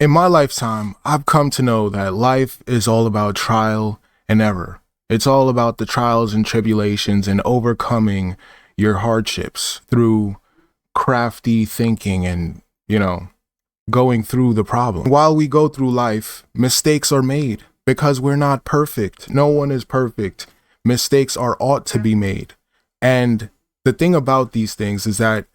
In my lifetime, I've come to know that life is all about trial and error. It's all about the trials and tribulations and overcoming your hardships through crafty thinking and, going through the problem. While we go through life, mistakes are made because we're not perfect. No one is perfect. Mistakes are ought to be made. And the thing about these things is that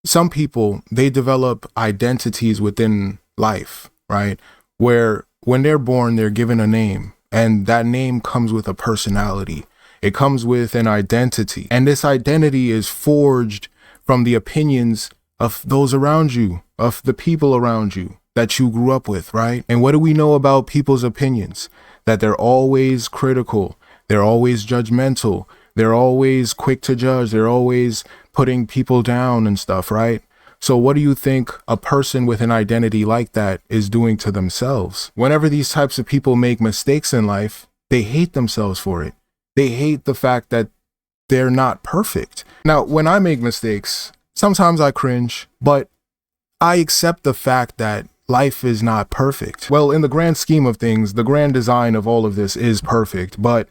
some people, they develop identities within life, right? Where when they're born, they're given a name, and that name comes with a personality. It comes with an identity. And this identity is forged from the opinions of those around you, of the people around you that you grew up with, right? And what do we know about people's opinions? That they're always critical. They're always judgmental. They're always quick to judge. They're always putting people down and stuff, right? So what do you think a person with an identity like that is doing to themselves? Whenever these types of people make mistakes in life, they hate themselves for it. They hate the fact that they're not perfect. Now, when I make mistakes, sometimes I cringe, but I accept the fact that life is not perfect. Well, in the grand scheme of things, the grand design of all of this is perfect, but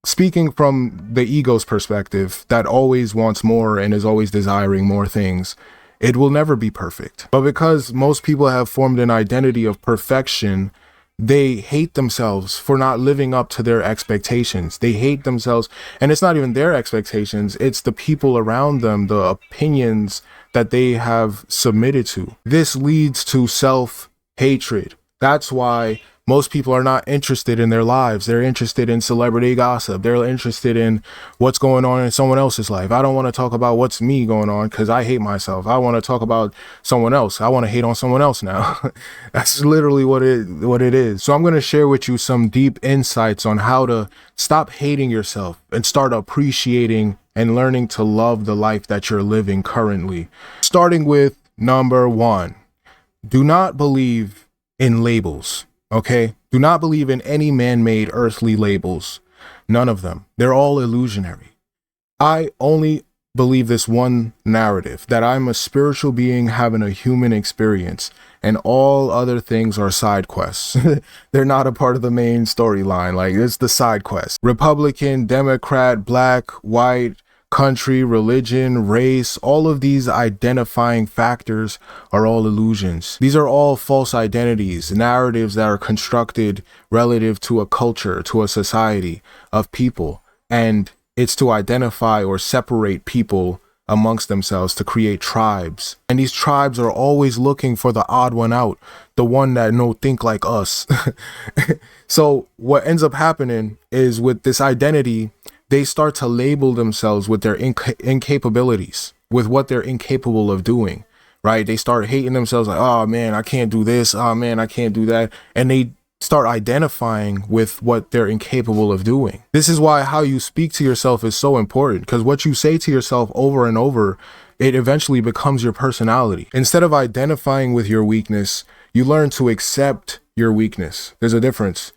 speaking from the ego's perspective that always wants more and is always desiring more things, it will never be perfect. But because most people have formed an identity of perfection, they hate themselves for not living up to their expectations. They hate themselves, and it's not even their expectations, it's the people around them, the opinions that they have submitted to. This leads to self-hatred. That's why most people are not interested in their lives. They're interested in celebrity gossip. They're interested in what's going on in someone else's life. I don't want to talk about what's me going on because I hate myself. I want to talk about someone else. I want to hate on someone else now. That's literally what it is. So I'm going to share with you some deep insights on how to stop hating yourself and start appreciating and learning to love the life that you're living currently. Starting with number 1, do not believe in labels. Okay? Do not believe in any man-made earthly labels. None of them. They're all illusionary. I only believe this one narrative, that I'm a spiritual being having a human experience, and all other things are side quests. They're not a part of the main storyline. Like, it's the side quest. Republican, Democrat, black, white, country, religion, race, all of these identifying factors are all illusions. These are all false identities, narratives that are constructed relative to a culture, to a society of people. And it's to identify or separate people amongst themselves to create tribes. And these tribes are always looking for the odd one out, the one that no think like us. So what ends up happening is with this identity, they start to label themselves with their incapabilities, with what they're incapable of doing, right? They start hating themselves like, oh man, I can't do this. Oh man, I can't do that. And they start identifying with what they're incapable of doing. This is why how you speak to yourself is so important, because what you say to yourself over and over, it eventually becomes your personality. Instead of identifying with your weakness, you learn to accept your weakness. There's a difference.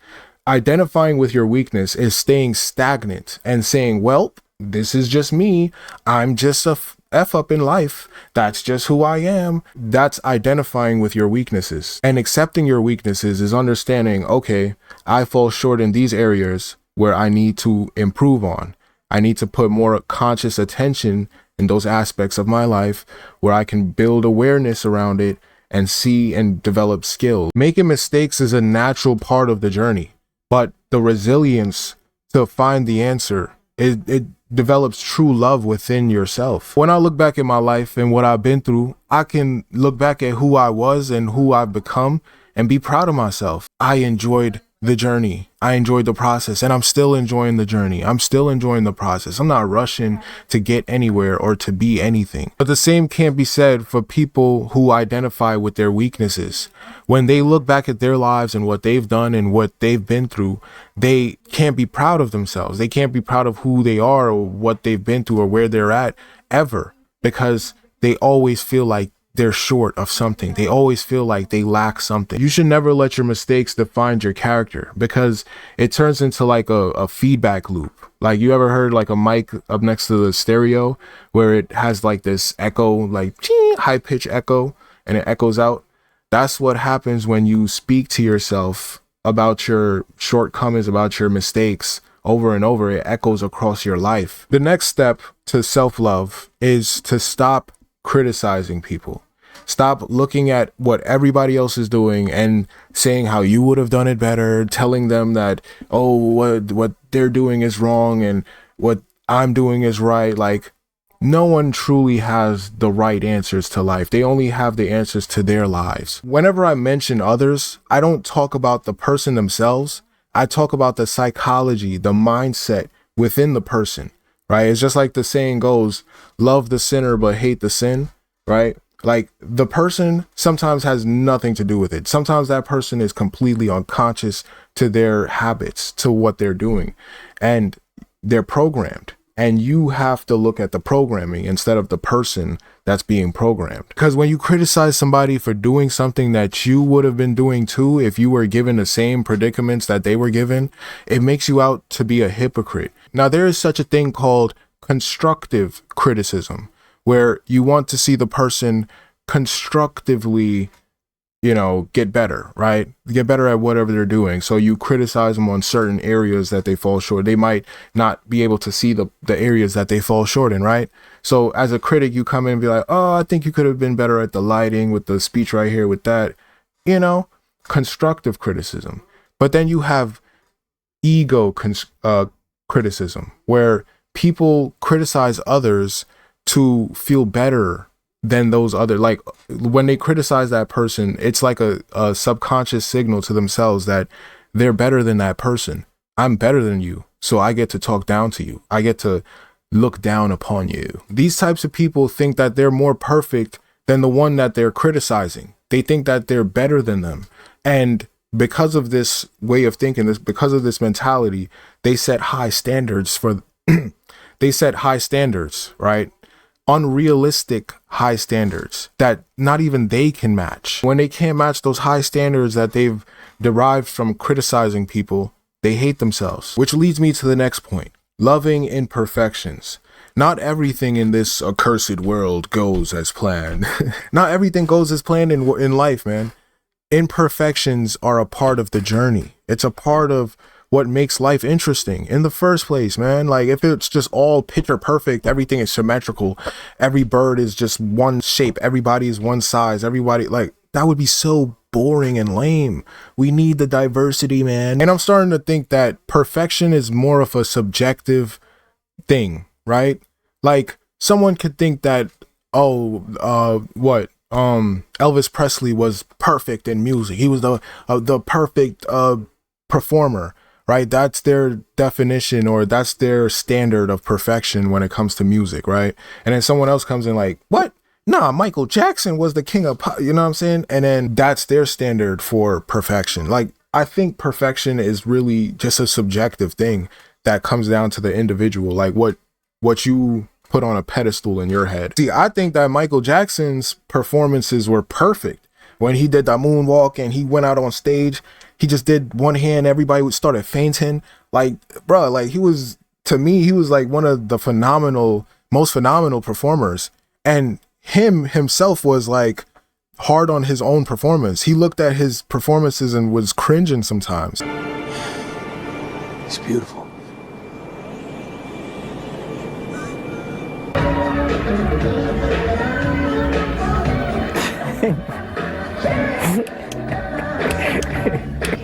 Identifying with your weakness is staying stagnant and saying, well, this is just me. I'm just a F up in life. That's just who I am. That's identifying with your weaknesses. And accepting your weaknesses is understanding, okay, I fall short in these areas where I need to improve on. I need to put more conscious attention in those aspects of my life where I can build awareness around it and see and develop skill. Making mistakes is a natural part of the journey. But the resilience to find the answer, it develops true love within yourself. When I look back at my life and what I've been through, I can look back at who I was and who I've become and be proud of myself. I enjoyed the journey. I enjoyed the process, and I'm still enjoying the journey. I'm still enjoying the process. I'm not rushing to get anywhere or to be anything. But the same can't be said for people who identify with their weaknesses. When they look back at their lives and what they've done and what they've been through, they can't be proud of themselves. They can't be proud of who they are or what they've been through or where they're at ever, because they always feel like they're short of something. They always feel like they lack something. You should never let your mistakes define your character, because it turns into like a feedback loop. Like, you ever heard like a mic up next to the stereo where it has like this echo, like high pitch echo, and it echoes out? That's what happens when you speak to yourself about your shortcomings, about your mistakes over and over. It echoes across your life. The next step to self-love is to stop criticizing people. Stop looking at what everybody else is doing and saying how you would have done it better, telling them that, oh, what they're doing is wrong and what I'm doing is right. Like, no one truly has the right answers to life. They only have the answers to their lives. Whenever I mention others, I don't talk about the person themselves. I talk about the psychology, the mindset within the person, right? It's just like the saying goes, love the sinner, but hate the sin, right? Like, the person sometimes has nothing to do with it. Sometimes that person is completely unconscious to their habits, to what they're doing, and they're programmed. And you have to look at the programming instead of the person that's being programmed. Because when you criticize somebody for doing something that you would have been doing too, if you were given the same predicaments that they were given, it makes you out to be a hypocrite. Now, there is such a thing called constructive criticism, where you want to see the person constructively, get better, right? Get better at whatever they're doing. So you criticize them on certain areas that they fall short. They might not be able to see the areas that they fall short in, right? So as a critic, you come in and be like, oh, I think you could have been better at the lighting, with the speech right here, with that, constructive criticism. But then you have ego criticism, where people criticize others to feel better than those other, like, when they criticize that person, it's like a subconscious signal to themselves that they're better than that person. I'm better than you, so I get to talk down to you. I get to look down upon you. These types of people think that they're more perfect than the one that they're criticizing. They think that they're better than them. And because of this way of thinking, because of this mentality, they set high standards right? Unrealistic high standards that not even they can match. When they can't match those high standards that they've derived from criticizing people, they hate themselves. Which leads me to the next point: loving imperfections. Not everything in this accursed world goes as planned. Not everything goes as planned in life, man. Imperfections are a part of the journey. It's a part of what makes life interesting in the first place, man. Like, if it's just all picture perfect, everything is symmetrical, every bird is just one shape, everybody is one size, everybody, like, that would be so boring and lame. We need the diversity, man. And I'm starting to think that perfection is more of a subjective thing, right? Like, someone could think that, Elvis Presley was perfect in music. He was the perfect performer. Right? That's their definition, or that's their standard of perfection when it comes to music, right? And then someone else comes in like, what? Nah, Michael Jackson was the king of pop, you know what I'm saying? And then that's their standard for perfection. Like, I think perfection is really just a subjective thing that comes down to the individual, like what you put on a pedestal in your head. See, I think that Michael Jackson's performances were perfect. When he did that moonwalk and he went out on stage, he just did one hand, everybody started fainting. Like, bro, like, to me, he was like one of the most phenomenal performers. And himself was like hard on his own performance. He looked at his performances and was cringing sometimes. It's beautiful.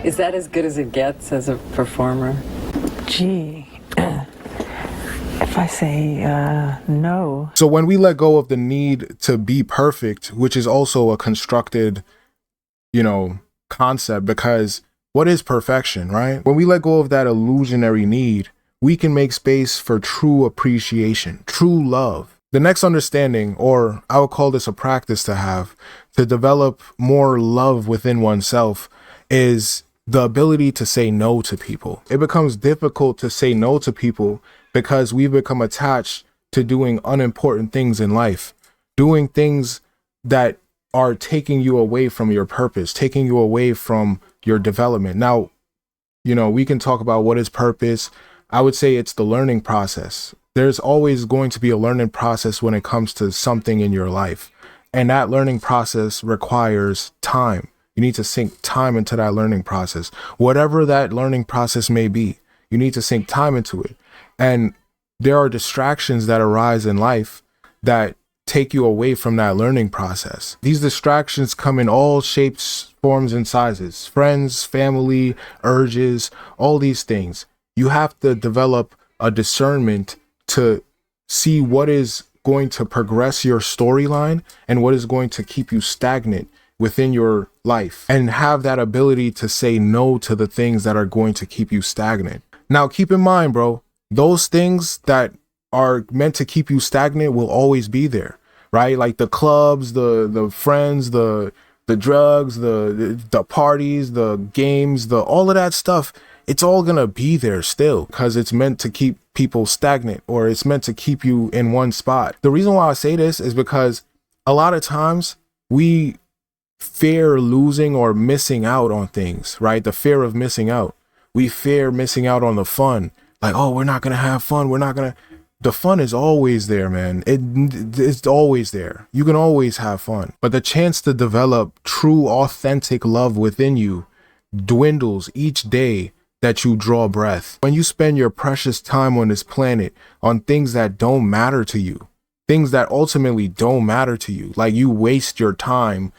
Is that as good as it gets as a performer? Gee, if I say no. So when we let go of the need to be perfect, which is also a constructed, concept, because what is perfection, right? When we let go of that illusionary need, we can make space for true appreciation, true love. The next understanding, or I would call this a practice to have, to develop more love within oneself, is the ability to say no to people. It becomes difficult to say no to people because we've become attached to doing unimportant things in life, doing things that are taking you away from your purpose, taking you away from your development. Now, we can talk about what is purpose. I would say it's the learning process. There's always going to be a learning process when it comes to something in your life. And that learning process requires time. You need to sink time into that learning process. Whatever that learning process may be, you need to sink time into it. And there are distractions that arise in life that take you away from that learning process. These distractions come in all shapes, forms, and sizes. Friends, family, urges, all these things. You have to develop a discernment to see what is going to progress your storyline and what is going to keep you stagnant within your life, and have that ability to say no to the things that are going to keep you stagnant. Now, keep in mind, bro, those things that are meant to keep you stagnant will always be there, right? Like the clubs, the friends, the drugs, the parties, the games, all of that stuff. It's all gonna be there still because it's meant to keep people stagnant, or it's meant to keep you in one spot. The reason why I say this is because a lot of times we fear losing or missing out on things, right? The fear of missing out. We fear missing out on the fun. Like, oh, we're not gonna have fun. The fun is always there, man. It's always there. You can always have fun. But the chance to develop true, authentic love within you dwindles each day that you draw breath. When you spend your precious time on this planet on things that don't matter to you, things that ultimately don't matter to you, like you waste your time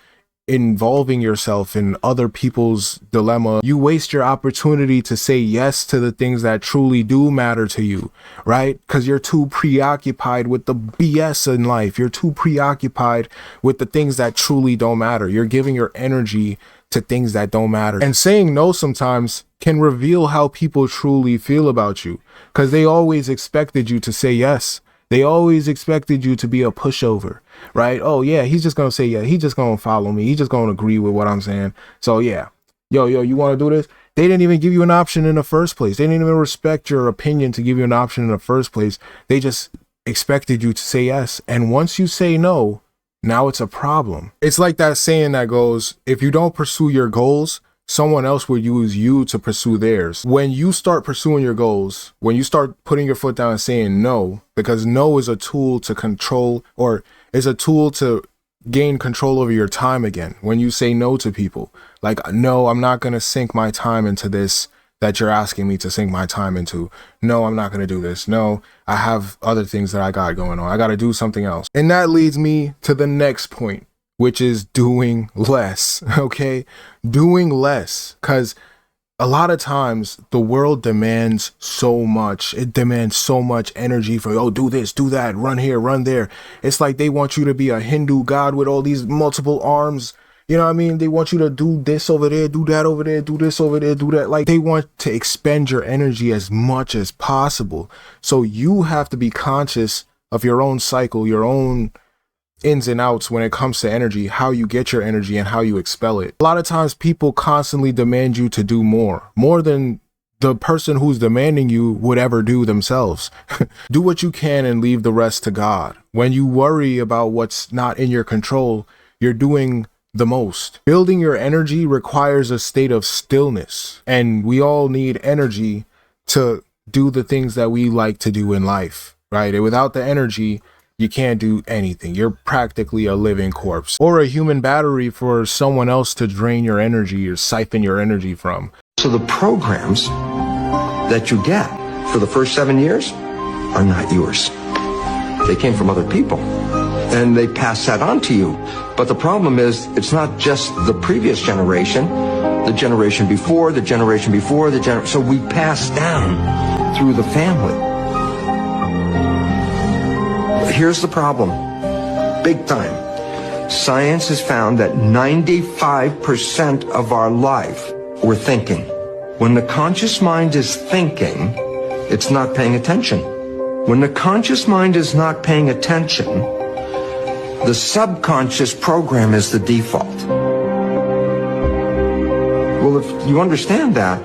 involving yourself in other people's dilemma. You waste your opportunity to say yes to the things that truly do matter to you, right? Because you're too preoccupied with the BS in life. You're too preoccupied with the things that truly don't matter. You're giving your energy to things that don't matter. And saying no sometimes can reveal how people truly feel about you, because they always expected you to say yes. They always expected you to be a pushover, right? Oh yeah, he's just gonna say yeah. He's just gonna follow me. He's just gonna agree with what I'm saying. So yeah, yo, you want to do this? They didn't even give you an option in the first place. They didn't even respect your opinion to give you an option in the first place. They just expected you to say yes. And once you say no, now it's a problem. It's like that saying that goes, if you don't pursue your goals, someone else will use you to pursue theirs. When you start pursuing your goals, when you start putting your foot down and saying no, because no is a tool to control, or is a tool to gain control over your time again. When you say no to people, like, no, I'm not going to sink my time into this that you're asking me to sink my time into. No, I'm not going to do this. No, I have other things that I got going on. I got to do something else. And that leads me to the next point, which is doing less, okay? Doing less, because a lot of times the world demands so much. It demands so much energy for, oh, do this, do that, run here, run there. It's like they want you to be a Hindu god with all these multiple arms. You know what I mean? They want you to do this over there, do that over there, do this over there, do that. Like, they want to expend your energy as much as possible. So you have to be conscious of your own cycle, your own ins and outs when it comes to energy, how you get your energy and how you expel it. A lot of times people constantly demand you to do more than the person who's demanding you would ever do themselves. Do what you can and leave the rest to God. When you worry about what's not in your control, you're doing the most. Building your energy requires a state of stillness, and we all need energy to do the things that we like to do in life, right? And without the energy, you can't do anything. You're practically a living corpse, or a human battery for someone else to drain your energy or siphon your energy from. So the programs that you get for the first 7 years are not yours. They came from other people, and they pass that on to you. But the problem is, it's not just the previous generation, the generation before, the generation before, so we pass down through the family. Here's the problem, big time. Science has found that 95% of our life we're thinking. When the conscious mind is thinking, it's not paying attention. When the conscious mind is not paying attention, the subconscious program is the default. Well, if you understand that,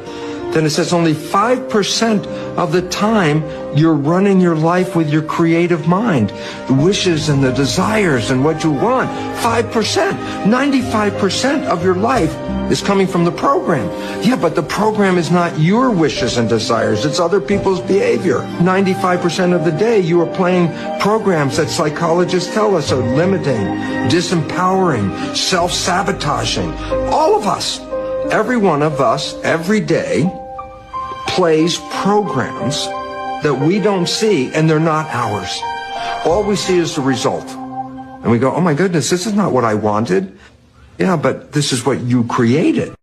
then it says only 5% of the time you're running your life with your creative mind, the wishes and the desires and what you want. 5%. 95% of your life is coming from the program. Yeah, but the program is not your wishes and desires. It's other people's behavior. 95% of the day you are playing programs that psychologists tell us are limiting, disempowering, self-sabotaging. All of us, every one of us, every day, plays programs that we don't see, and they're not ours. All we see is the result. And we go, oh my goodness, this is not what I wanted. Yeah, but this is what you created.